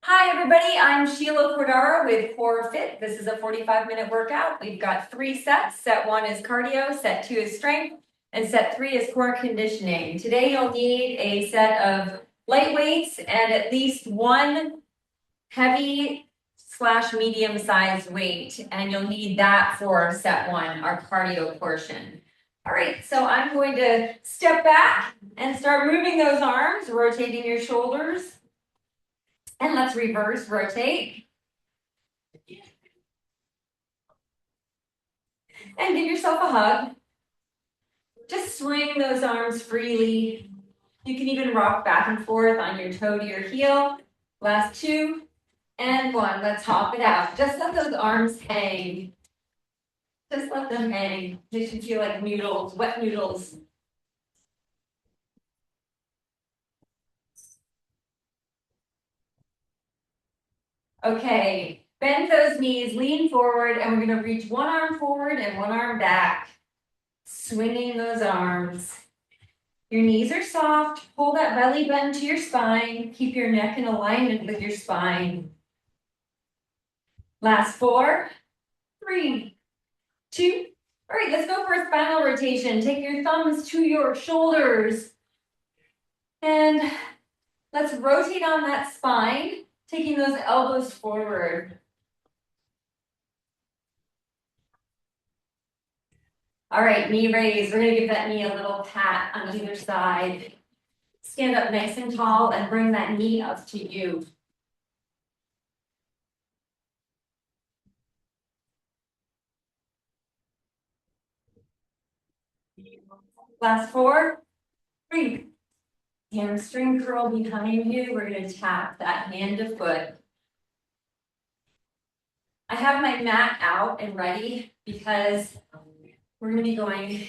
Hi, everybody. I'm Sheila Cordara with Core Fit. This is a 45-minute workout. We've got 3 sets. Set 1 is cardio, set 2 is strength, and set 3 is core conditioning. Today, you'll need a set of light weights and at least one heavy / medium-sized weight, and you'll need that for set 1, our cardio portion. All right, so I'm going to step back and start moving those arms, rotating your shoulders. And let's reverse rotate. And give yourself a hug. Just swing those arms freely. You can even rock back and forth on your toe to your heel. Last 2 and 1. Let's hop it out. Just let those arms hang. Just let them hang. They should feel like noodles, wet noodles. Okay, bend those knees, lean forward, and we're going to reach one arm forward and one arm back. Swinging those arms. Your knees are soft. Pull that belly button to your spine. Keep your neck in alignment with your spine. Last 4, 3, 2. All right, let's go for a spinal rotation. Take your thumbs to your shoulders. And let's rotate on that spine, taking those elbows forward. All right, knee raise. We're going to give that knee a little pat on either side. Stand up nice and tall and bring that knee up to you. Last 4, 3. Hamstring curl behind you. We're going to tap that hand to foot. I have my mat out and ready because we're going to be going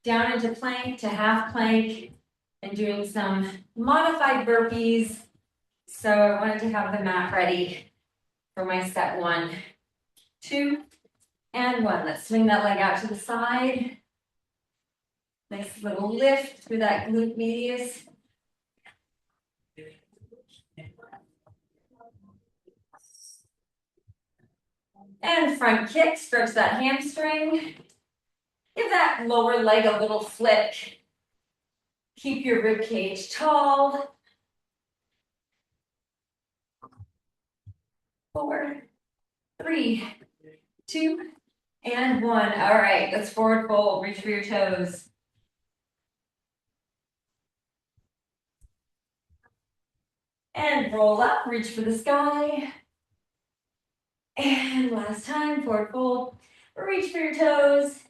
down into plank to half plank and doing some modified burpees. So I wanted to have the mat ready for my set 1, 2, and 1. Let's swing that leg out to the side. Nice little lift through that glute medius. And front kick, stretch that hamstring. Give that lower leg a little flick. Keep your rib cage tall. 4, 3, 2, and 1. All right, let's forward fold. Reach for your toes. And roll up, reach for the sky. And last time, forward fold. Reach for your toes.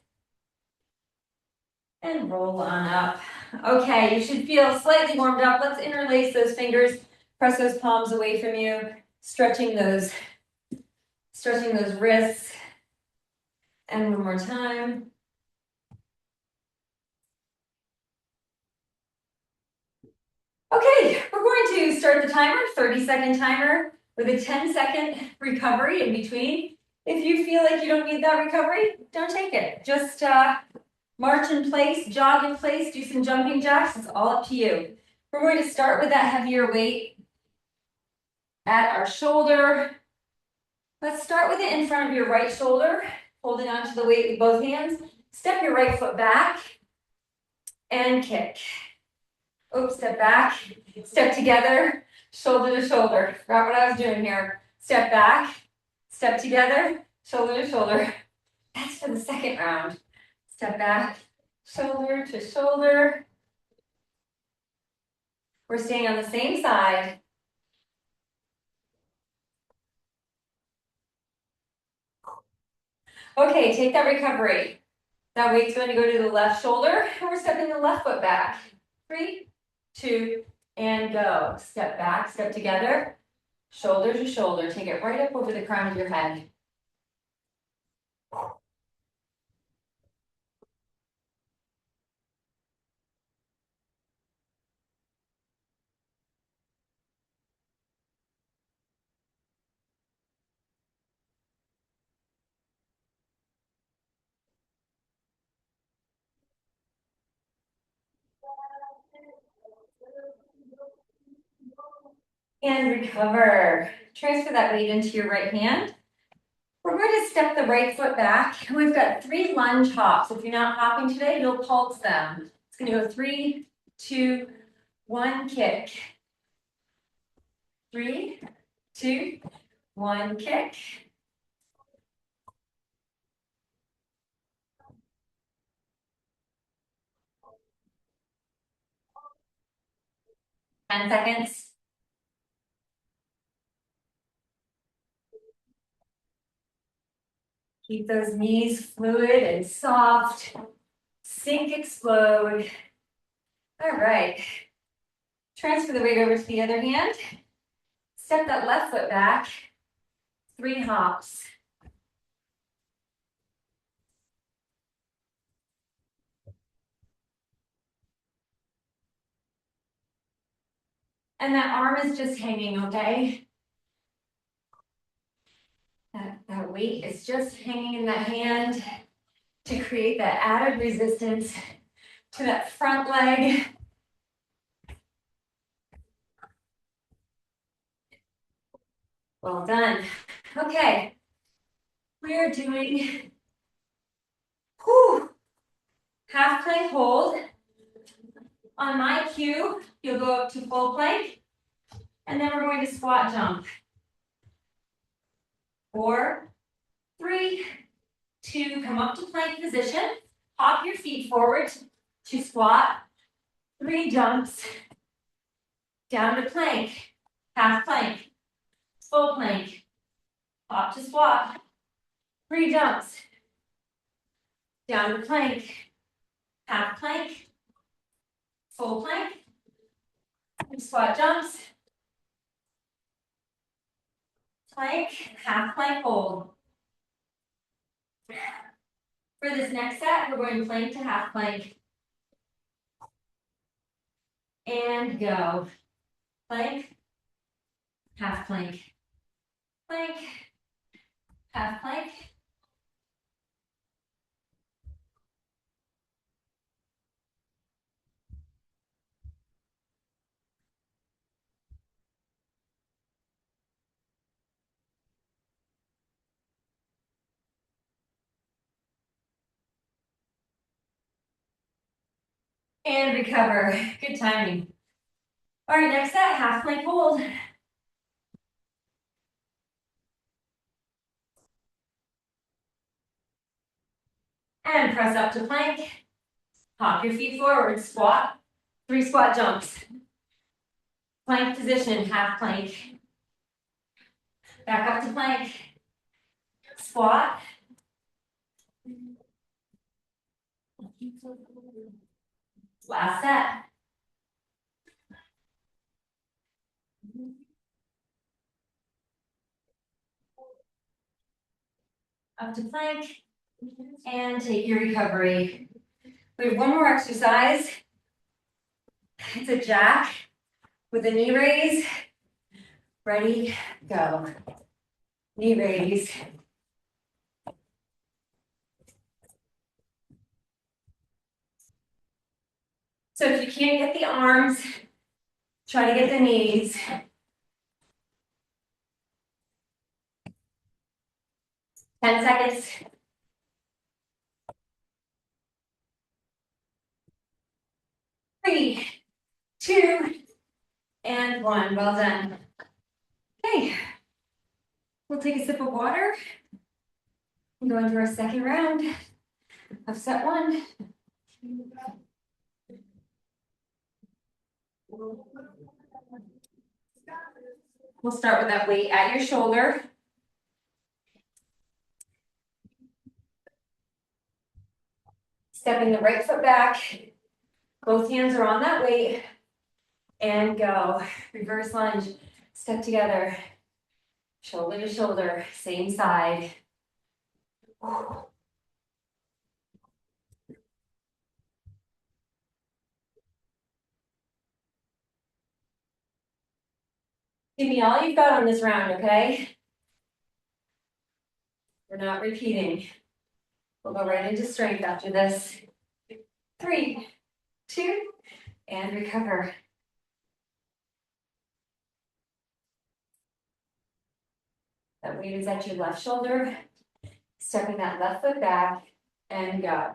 And roll on up. Okay, you should feel slightly warmed up. Let's interlace those fingers. Press those palms away from you. Stretching those wrists. And one more time. Okay, we're going to start the timer, 30-second timer with a 10-second recovery in between. If you feel like you don't need that recovery, don't take it. Just march in place, jog in place, do some jumping jacks. It's all up to you. We're going to start with that heavier weight at our shoulder. Let's start with it in front of your right shoulder, holding onto the weight with both hands. Step your right foot back and kick. Oops, step back, step together, shoulder to shoulder. Forgot what I was doing here. Step back, step together, shoulder to shoulder. That's for the second round. Step back, shoulder to shoulder. We're staying on the same side. Okay, take that recovery. That weight's going to go to the left shoulder, and we're stepping the left foot back. 3, 2, and go. Step back, step together, shoulder to shoulder. Take it right up over the crown of your head. And recover. Transfer that weight into your right hand. We're going to step the right foot back. We've got 3 lunge hops. If you're not hopping today, you'll pulse them. It's going to go 3, 2, 1, kick. 3, 2, 1, kick. Ten seconds. Keep those knees fluid and soft. Sink, explode. All right. Transfer the weight over to the other hand. Step that left foot back. 3 hops. And that arm is just hanging, okay? That weight is just hanging in that hand to create that added resistance to that front leg. Well done. Okay. We are doing half plank hold. On my cue, you'll go up to full plank, and then we're going to squat jump. 4, 3, 2, come up to plank position. Hop your feet forward to squat. 3 jumps. Down to plank. Half plank. Full plank. Hop to squat. 3 jumps. Down to plank. Half plank. Full plank. Squat jumps. Plank. Half plank hold. For this next set, we're going plank to half plank. And go. Plank. Half plank. Plank. Half plank. And recover. Good timing. All right, next set, half plank hold. And press up to plank. Hop your feet forward, squat. 3 squat jumps. Plank position, half plank. Back up to plank. Squat. Last set. Up to plank. And take your recovery. We have one more exercise. It's a jack with a knee raise. Ready, go. Knee raise. So if you can't get the arms, try to get the knees. 10 seconds. 3, 2, and 1. Well done. Okay. We'll take a sip of water and go into our second round of set 1. We'll start with that weight at your shoulder. Stepping the right foot back. Both hands are on that weight. And go. Reverse lunge. Step together. Shoulder to shoulder. Same side. Give me all you've got on this round, okay? We're not repeating. We'll go right into strength after this. 3, 2, and recover. That weight is at your left shoulder. Stepping that left foot back and go.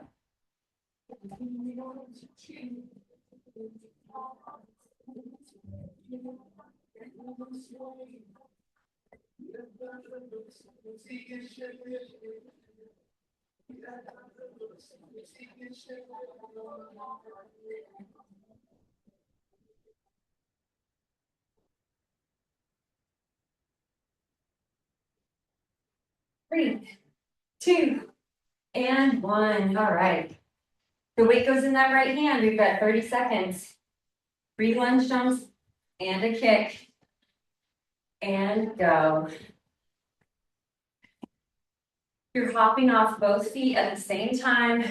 Three, two, and one. All right. The weight goes in that right hand. We've got 30 seconds. 3 lunge jumps and a kick. And go. You're hopping off both feet at the same time.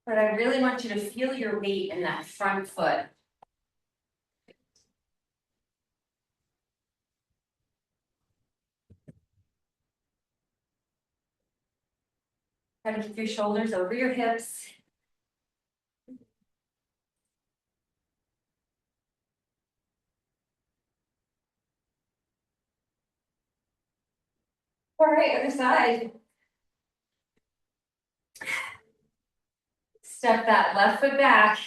But I really want you to feel your weight in that front foot. Try to keep your shoulders over your hips. All right, other side. Step that left foot back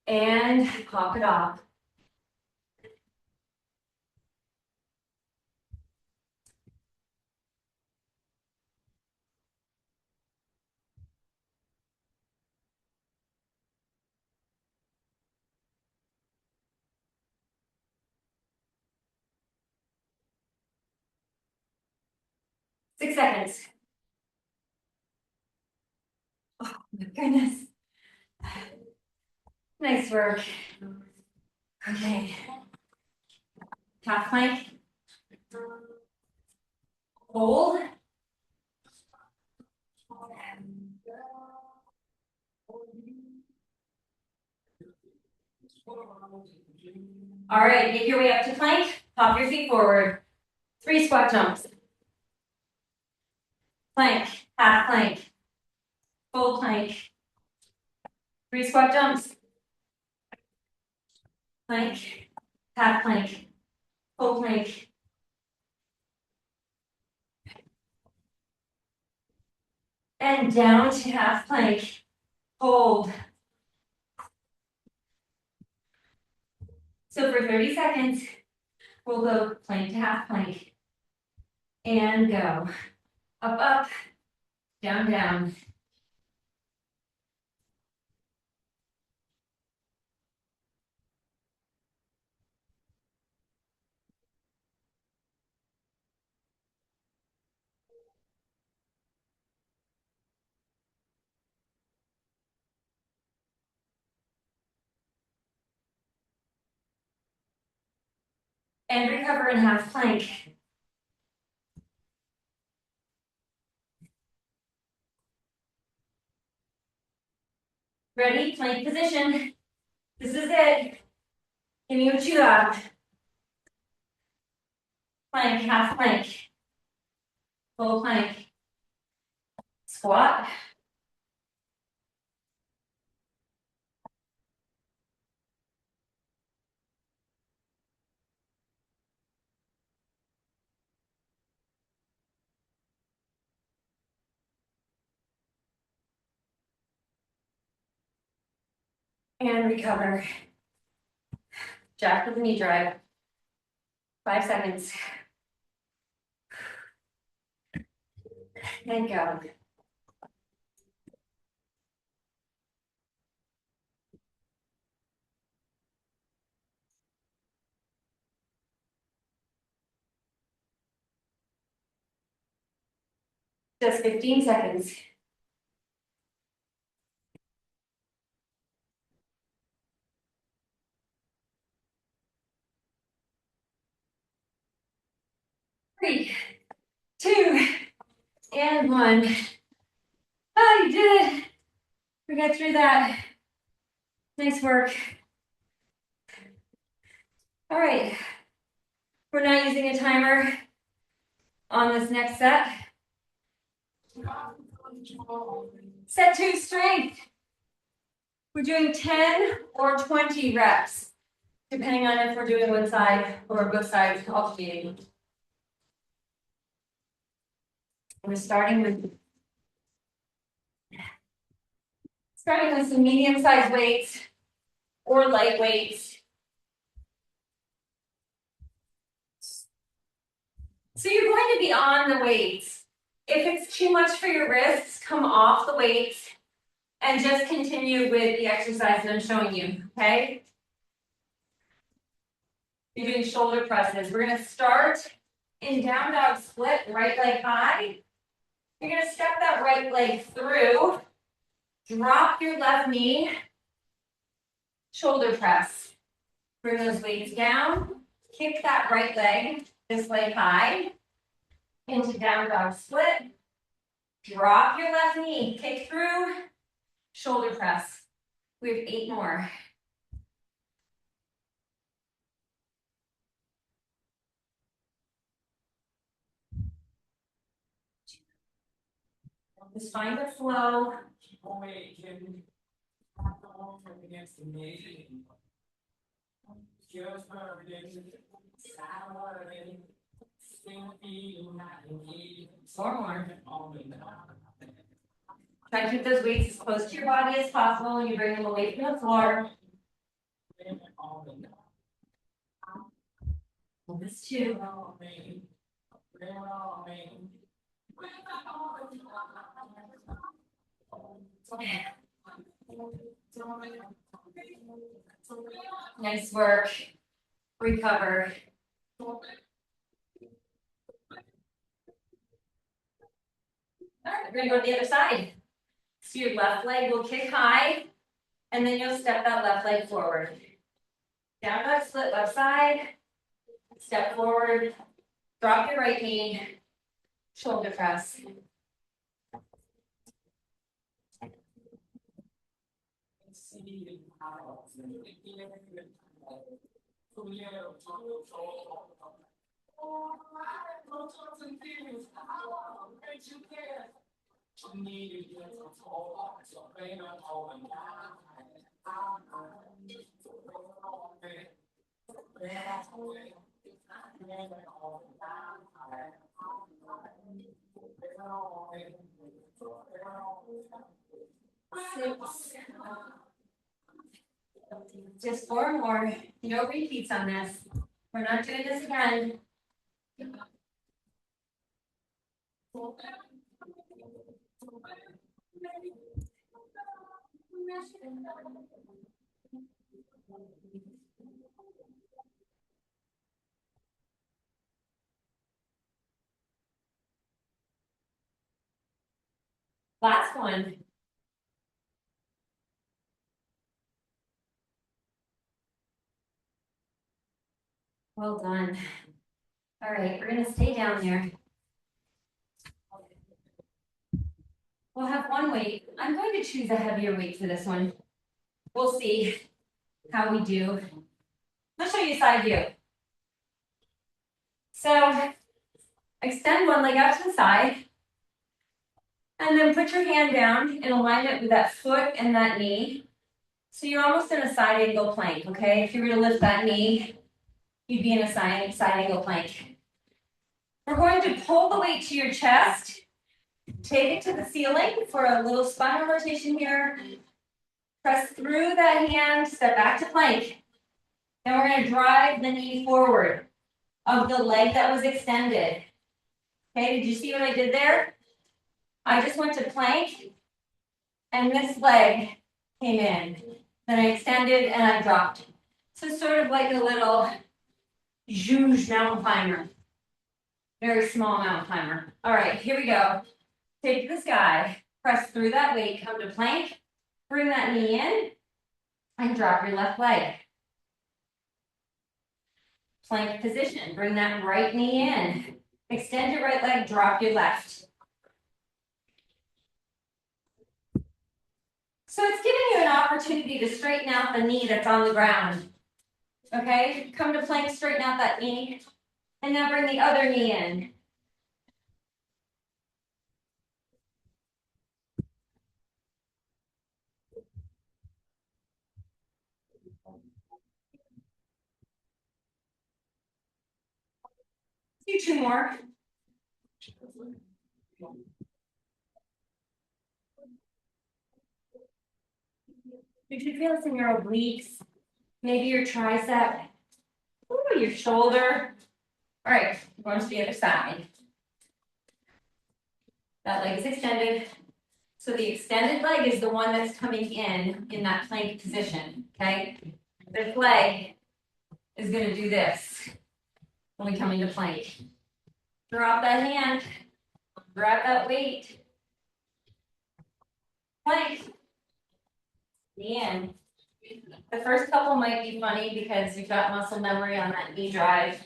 and hop it off. Six seconds. Oh my goodness. Nice work. Okay. Half plank. Hold. All right, make your way up to plank. Pop your feet forward. 3 squat jumps. Plank, half plank, full plank. 3 squat jumps. Plank, half plank, full plank. And down to half plank. Hold. So for 30 seconds, we'll go plank to half plank. And go. Up, up, down, down. And recover in half plank. Ready? Plank position. This is it. Give me what you got. Plank, half plank. Full plank. Squat. And recover. Jack with the knee drive. 5 seconds. And go. Just 15 seconds. Three, two, and one. Oh, you did it. We got through that. Nice work. All right. We're not using a timer on this next set. Set 2, strength. We're doing 10 or 20 reps. depending on if we're doing one side or both sides alternating. We're starting with some medium-sized weights or light weights. So you're going to be on the weights. If it's too much for your wrists, come off the weights and just continue with the exercise that I'm showing you, okay? You're doing shoulder presses. We're gonna start in down dog split, right leg high. You're gonna step that right leg through, drop your left knee, shoulder press. Bring those weights down, kick that right leg, this leg high, into down dog split. Drop your left knee, kick through, shoulder press. We have 8 more. Just find the flow. Four more. Try to keep those weights as close to your body as possible when you bring them away from the floor. This too. Nice work. Recover. All right, we're gonna go to the other side. So your left leg will kick high, and then you'll step that left leg forward. Down dog split, left side. Step forward. Drop your right knee. Shoulder press. Just 4 more. No repeats on this. We're not doing this again. Last one. Well done. All right, we're gonna stay down there. We'll have one weight. I'm going to choose a heavier weight for this one. We'll see how we do. Let's show you side view. So extend one leg out to the side. And then put your hand down in alignment with that foot and that knee. So you're almost in a side angle plank, okay? If you were to lift that knee, you'd be in a side angle plank. We're going to pull the weight to your chest. Take it to the ceiling for a little spinal rotation here. Press through that hand, step back to plank. Then we're going to drive the knee forward of the leg that was extended. Okay, did you see what I did there? I just went to plank, and this leg came in. Then I extended and I dropped. So sort of like a little zhuzh mountain climber. Very small mountain climber. All right, here we go. Take this guy, press through that weight, come to plank, bring that knee in, and drop your left leg. Plank position, bring that right knee in. Extend your right leg, drop your left. So it's giving you an opportunity to straighten out the knee that's on the ground. Okay, come to plank, straighten out that knee, and now bring the other knee in. Do two more. You should feel this in your obliques, maybe your tricep, ooh, your shoulder. All right, going to the other side. That leg is extended. So the extended leg is the one that's coming in that plank position, okay? This leg is gonna do this when we come into plank. Drop that hand, grab that weight. Plank. The end. The first couple might be funny because you've got muscle memory on that knee drive.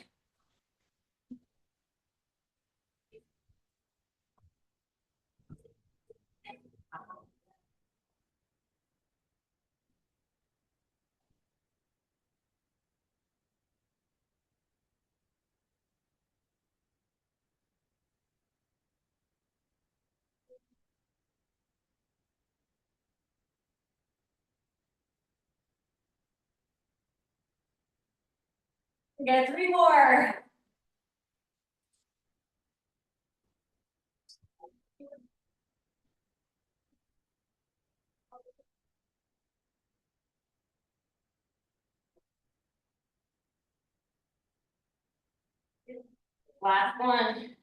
We got three more. Last one.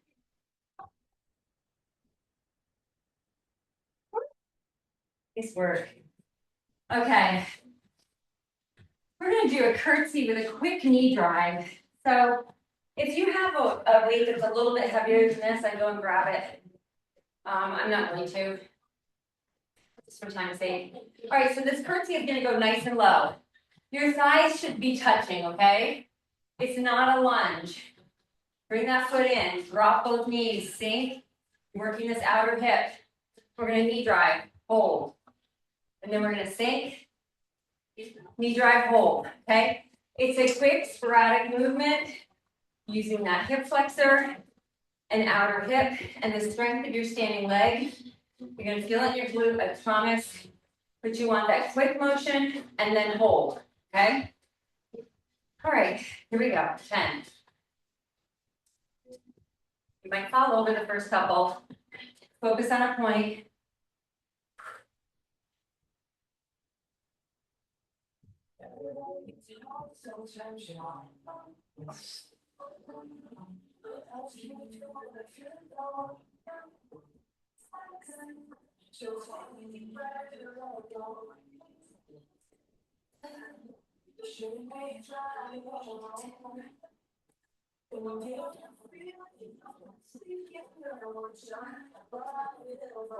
Nice work. Okay. We're gonna do a curtsy with a quick knee drive. So if you have a weight that's a little bit heavier than this, I go and grab it. I'm not going to, just for time's sake. All right, so this curtsy is gonna go nice and low. Your thighs should be touching, okay? It's not a lunge. Bring that foot in, drop both knees, sink, working this outer hip. We're gonna knee drive, hold. And then we're gonna sink, knee drive, hold, okay? It's a quick sporadic movement using that hip flexor and outer hip and the strength of your standing leg. You're gonna feel it in your glute, I promise. But you want that quick motion and then hold, okay? All right, here we go, 10. You might fall over the first couple. Focus on a point.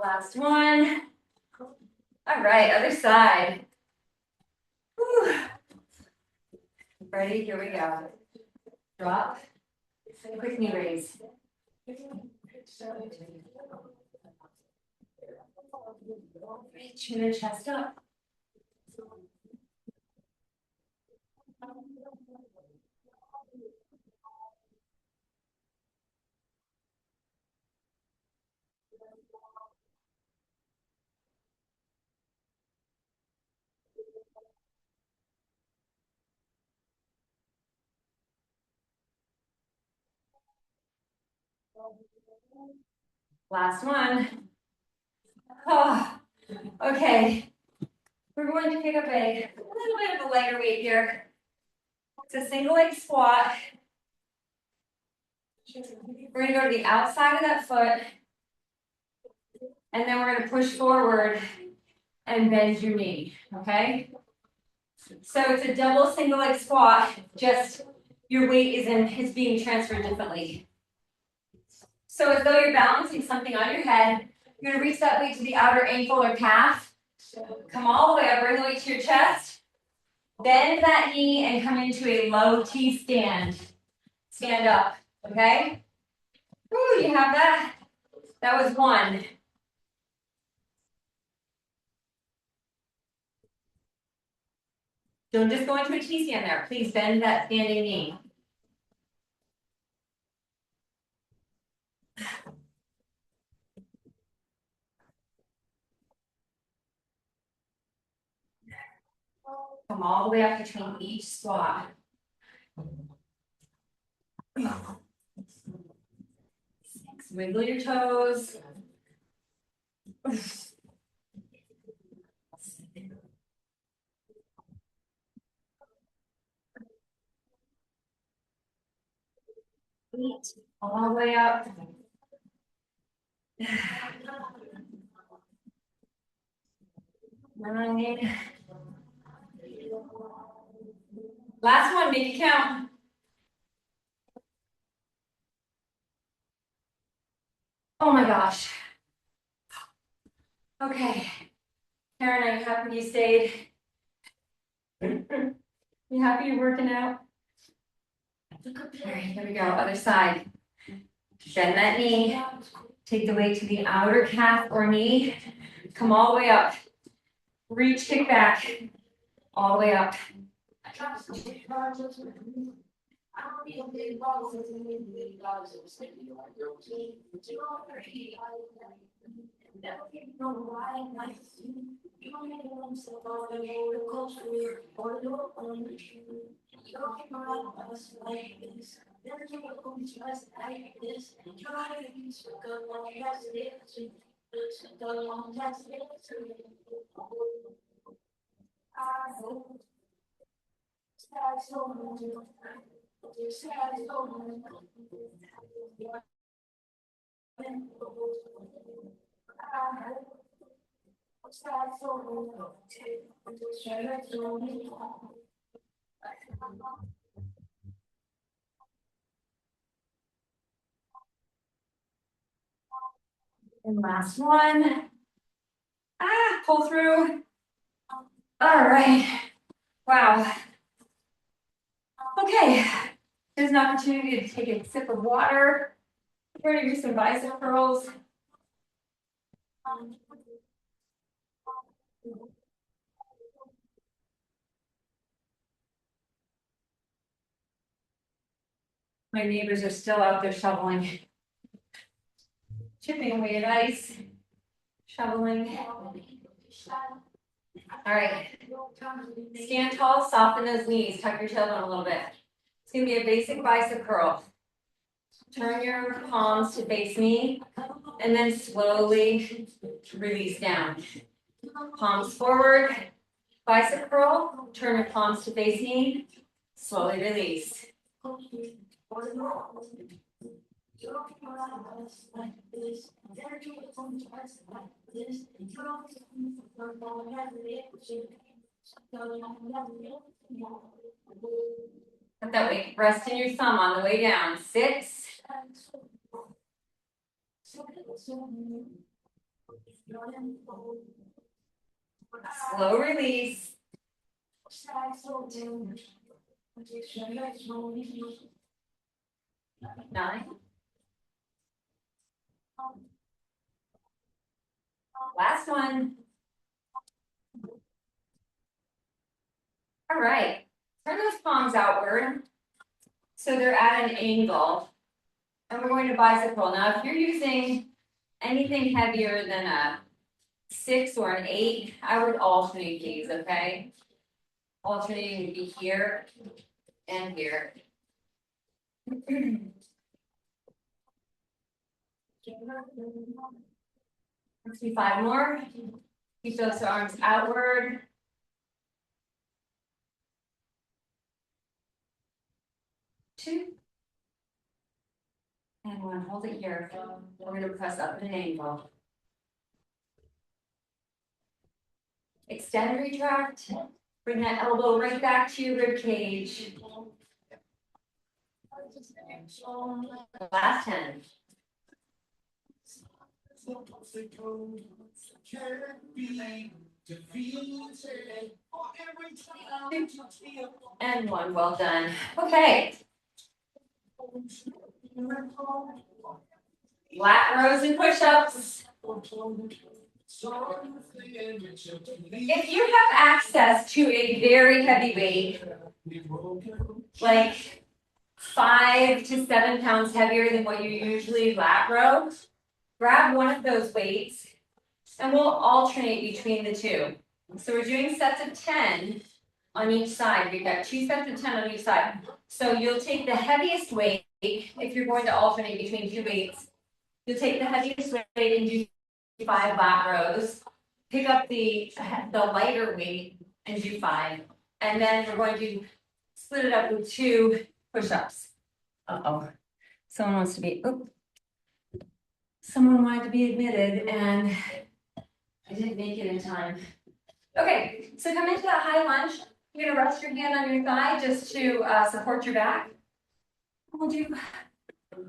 Last one. All right, other side. Whew. Ready? Here we go. Drop. Quick knee raise. Chin and chest up. Last one. Oh, okay. We're going to pick up a little bit of a lighter weight here. It's a single leg squat. We're going to go to the outside of that foot. And then we're going to push forward and bend your knee, okay? So it's a double single leg squat, just your weight is being transferred differently. So as though you're balancing something on your head, you're gonna reach that weight to the outer ankle or calf. Come all the way up, bring the weight to your chest. Bend that knee and come into a low T stand. Stand up, okay? Ooh, you have that? That was one. Don't just go into a T stand there. Please bend that standing knee. Come all the way up between each squat. Wiggle your toes. All the way up. Nine. Last one, make it count. Oh my gosh. Okay. Karen, are you happy you stayed? You happy you're working out? All right, here we go, other side. Bend that knee. Take the weight to the outer calf or knee. Come all the way up. Reach, kick back. All the way up. And last one. Pull through. All right. Wow. Okay. There's an opportunity to take a sip of water. We're going to do some bicep curls. My neighbors are still out there shoveling. Chipping away at ice. Shoveling. All right. Stand tall, soften those knees, tuck your tailbone a little bit. It's going to be a basic bicep curl. Turn your palms to face me, and then slowly release down. Palms forward, bicep curl, turn your palms to face me, slowly release. Let that weight rest in your thumb on the way down. 6. Slow release. 9. Last one. All right. Turn those palms outward so they're at an angle. And we're going to bicep curl. Now, if you're using anything heavier than a 6 or an 8, I would alternate these, okay? Alternating would be here and here. Let's do 5 more. Keep those arms outward. 2. And 1. Hold it here. We're going to press up at an angle. Extend, retract. Bring that elbow right back to your rib cage. Last 10. And 1. Well done. Okay. Lat rows and push-ups. If you have access to a very heavy weight, like 5 to 7 pounds heavier than what you usually lat row, grab one of those weights and we'll alternate between the two. So we're doing sets of 10 on each side. We've got 2 sets of 10 on each side. So you'll take the heaviest weight if you're going to alternate between 2 weights. You'll take the heaviest weight and do 5 lat rows. Pick up the lighter weight and do 5. And then we're going to split it up with 2 push-ups. Uh-oh. Someone wants to be, someone wanted to be admitted and I didn't make it in time. Okay, so come into that high lunge. You're gonna rest your hand on your thigh just to support your back. We'll do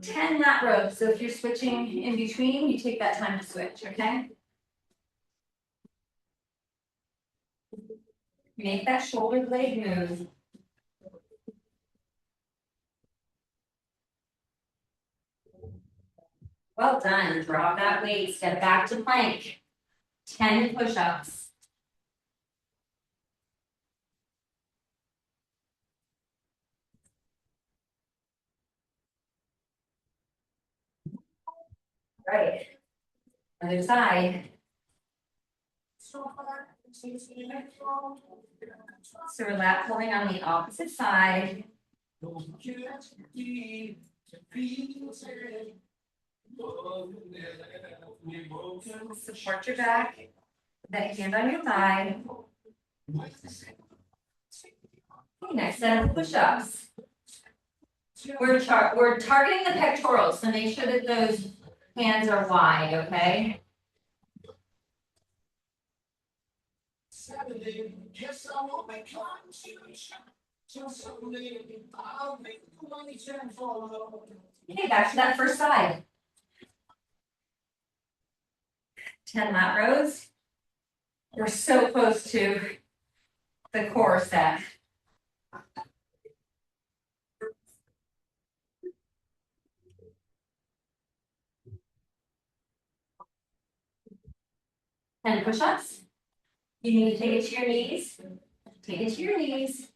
10 lat rows. So if you're switching in between, you take that time to switch, okay? Make that shoulder blade move. Well done. Drop that weight. Step back to plank. 10 push-ups. Right. Other side. So we're lat pulling on the opposite side. Support your back. That hand on your thigh. Okay, next set of push-ups. We're targeting the pectorals, so make sure that those hands are wide, okay? Okay, back to that first side. 10 lat rows. We're so close to the core set. And push-ups. You need to take it to your knees. Take it to your knees.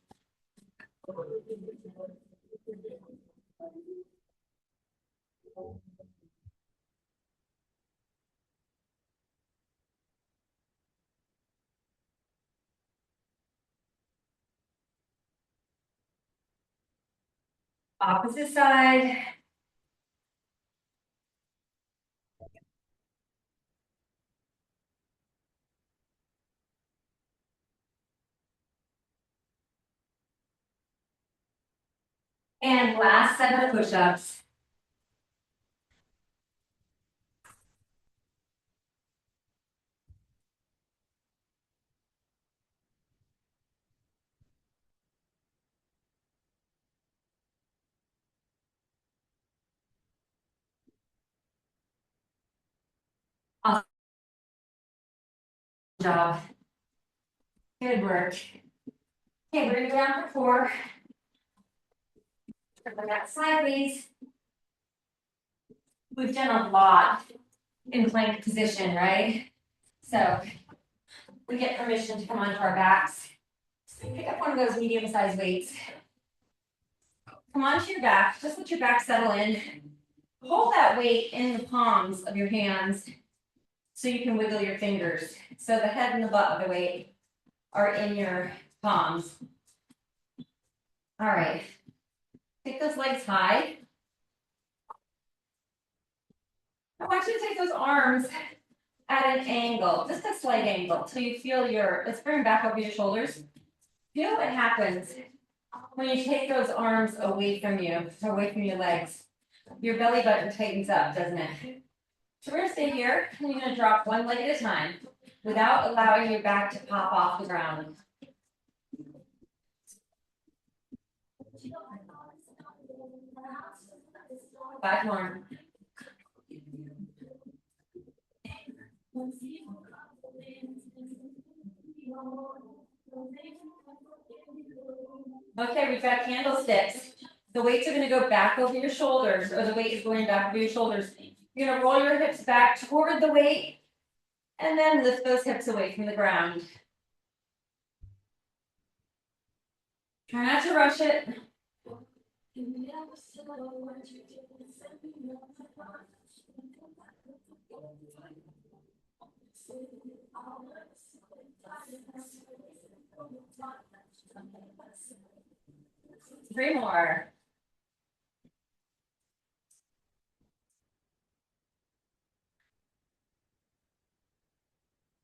Opposite side. And last set of push-ups. Awesome job. Good work. Okay, we're gonna go down for 4. Turn that sideways. We've done a lot in plank position, right? So we get permission to come onto our backs. Pick up one of those medium-sized weights. Come onto your back. Just let your back settle in. Hold that weight in the palms of your hands so you can wiggle your fingers. So the head and the butt of the weight are in your palms. All right. Take those legs high. I want you to take those arms at an angle, just a slight angle, till you feel let's bring back over your shoulders. Feel what happens when you take those arms away from you, away from your legs. Your belly button tightens up, doesn't it? So we're gonna stay here, and you're gonna drop one leg at a time without allowing your back to pop off the ground. Five more. Okay, we've got candlesticks. The weights are going to go back over your shoulders, or the weight is going back over your shoulders. You're going to roll your hips back toward the weight, and then lift those hips away from the ground. Try not to rush it. 3 more.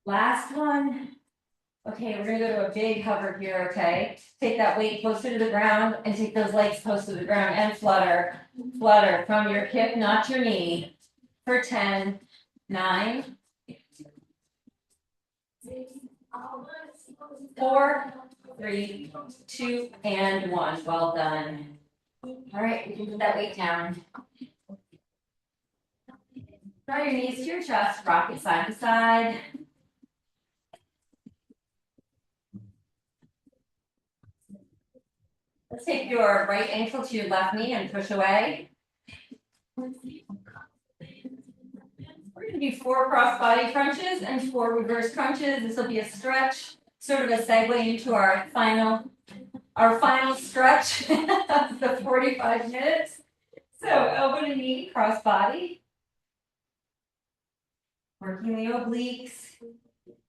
Last one. Okay, we're gonna go to a big hover here, okay? Take that weight closer to the ground and take those legs close to the ground and flutter. Flutter from your hip, not your knee. For 10, 9, 4, 3, 2, and 1. Well done. All right, we can put that weight down. Draw your knees to your chest, rock it side to side. Let's take your right ankle to your left knee and push away. We're going to do 4 cross-body crunches and 4 reverse crunches. This will be a stretch, sort of a segue into our final stretch of the 45 minutes. So elbow to knee, cross-body. Working the obliques.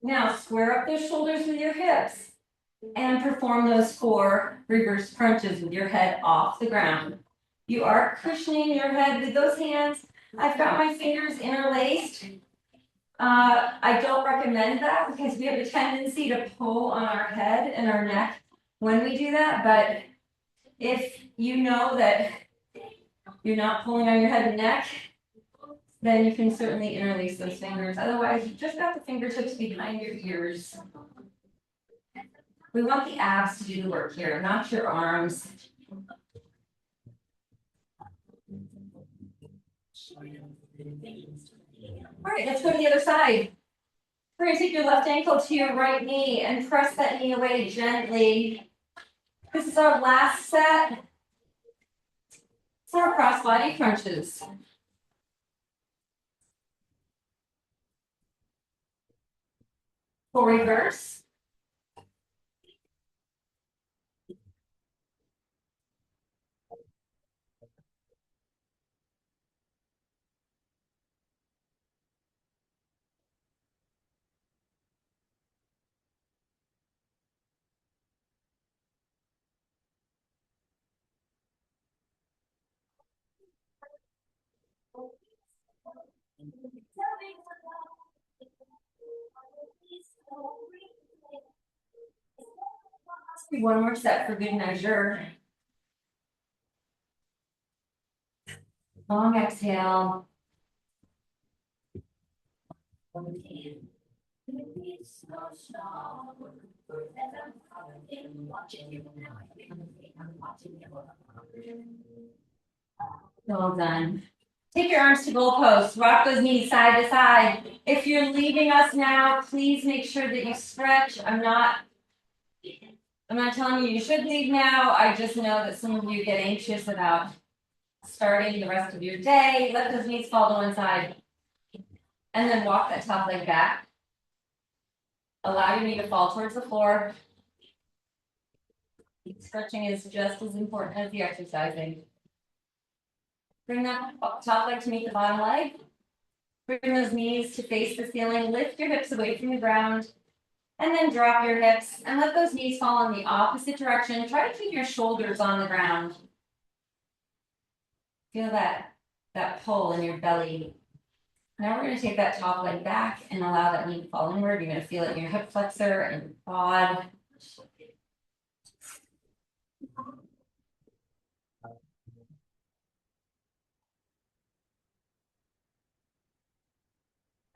Now square up those shoulders with your hips and perform those 4 reverse crunches with your head off the ground. You are cushioning your head with those hands. I've got my fingers interlaced. I don't recommend that because we have a tendency to pull on our head and our neck when we do that. But if you know that you're not pulling on your head and neck, then you can certainly interlace those fingers. Otherwise, you've just got the fingertips behind your ears. We want the abs to do the work here, not your arms. All right, let's go to the other side. We're going to take your left ankle to your right knee and press that knee away gently. This is our last set for cross-body crunches. For reverse. Let's do one more set for good measure. Long exhale. Well done. Take your arms to goalposts. Rock those knees side to side. If you're leaving us now, please make sure that you stretch. I'm not telling you should leave now. I just know that some of you get anxious about starting the rest of your day. Let those knees fall to one side. And then walk that top leg back. Allow your knee to fall towards the floor. Stretching is just as important as the exercising. Bring that top leg to meet the bottom leg. Bring those knees to face the ceiling. Lift your hips away from the ground. And then drop your hips and let those knees fall in the opposite direction. Try to keep your shoulders on the ground. Feel that pull in your belly. Now we're going to take that top leg back and allow that knee to fall inward. You're going to feel it in your hip flexor and your quad.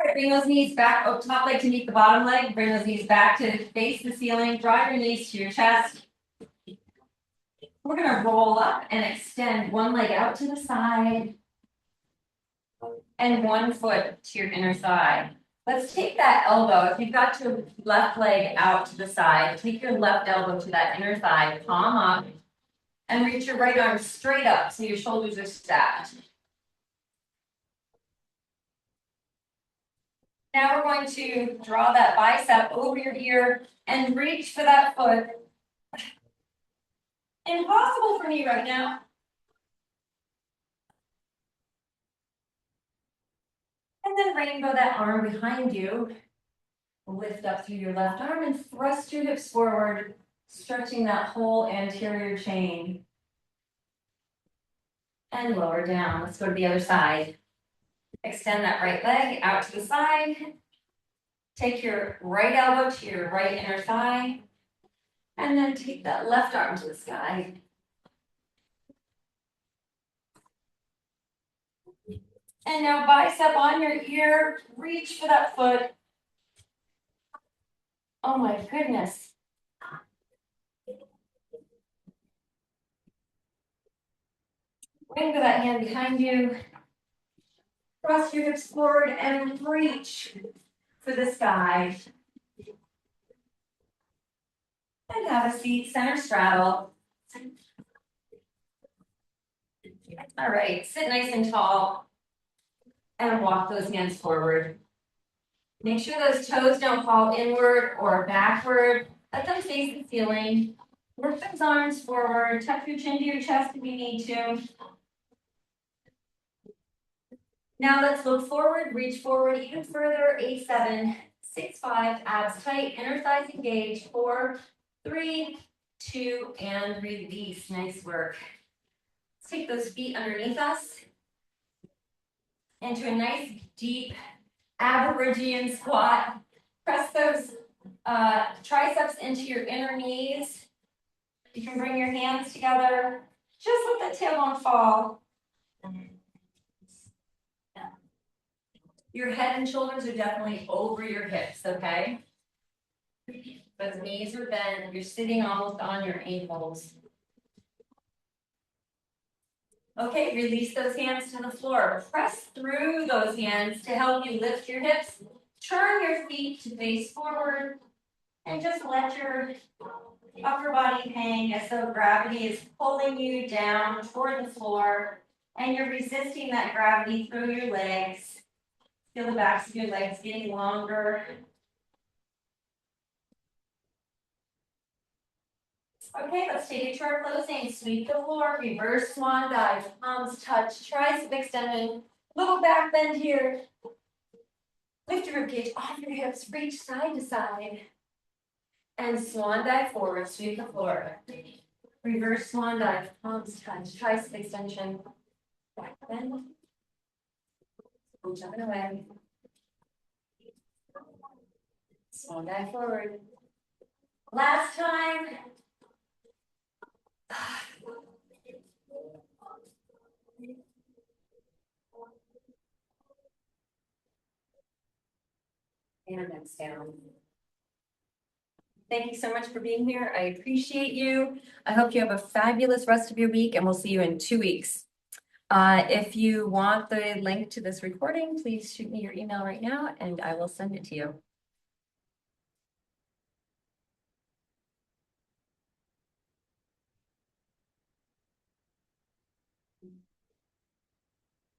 All right, bring those knees back, top leg to meet the bottom leg. Bring those knees back to face the ceiling. Draw your knees to your chest. We're going to roll up and extend one leg out to the side and one foot to your inner thigh. Let's take that elbow. If you've got your left leg out to the side, take your left elbow to that inner thigh, palm up, and reach your right arm straight up so your shoulders are stacked. Now we're going to draw that bicep over your ear and reach for that foot. Impossible for me right now. And then rainbow that arm behind you. Lift up through your left arm and thrust your hips forward, stretching that whole anterior chain. And lower down. Let's go to the other side. Extend that right leg out to the side. Take your right elbow to your right inner thigh. And then take that left arm to the sky. And now bicep on your ear, reach for that foot. Oh my goodness. Bring that hand behind you. Cross your hips forward and reach for the sky. And have a seat, center straddle. All right, sit nice and tall and walk those hands forward. Make sure those toes don't fall inward or backward. Let them face the ceiling. Work those arms forward. Tuck your chin to your chest if you need to. Now let's look forward, reach forward even further. 8, 7, 6, 5, abs tight, inner thighs engaged. 4, 3, 2, and release. Nice work. Let's take those feet underneath us into a nice deep Aborigine squat. Press those triceps into your inner knees. You can bring your hands together. Just let the tailbone fall. Your head and shoulders are definitely over your hips, okay? Those knees are bent. You're sitting almost on your ankles. Okay, release those hands to the floor. Press through those hands to help you lift your hips. Turn your feet to face forward. And just let your upper body hang as though gravity is pulling you down toward the floor. And you're resisting that gravity through your legs. Feel the backs of your legs getting longer. Okay, let's take it to our closing. Sweep the floor, reverse swan dive, palms touch, tricep extension, little back bend here. Lift your ribcage off your hips, reach side to side. And swan dive forward, sweep the floor. Reverse swan dive, palms touch, tricep extension, back bend. Jumping away. Swan dive forward. Last time. And exhale. Thank you so much for being here. I appreciate you. I hope you have a fabulous rest of your week, and we'll see you in 2 weeks. If you want the link to this recording, please shoot me your email right now, and I will send it to you.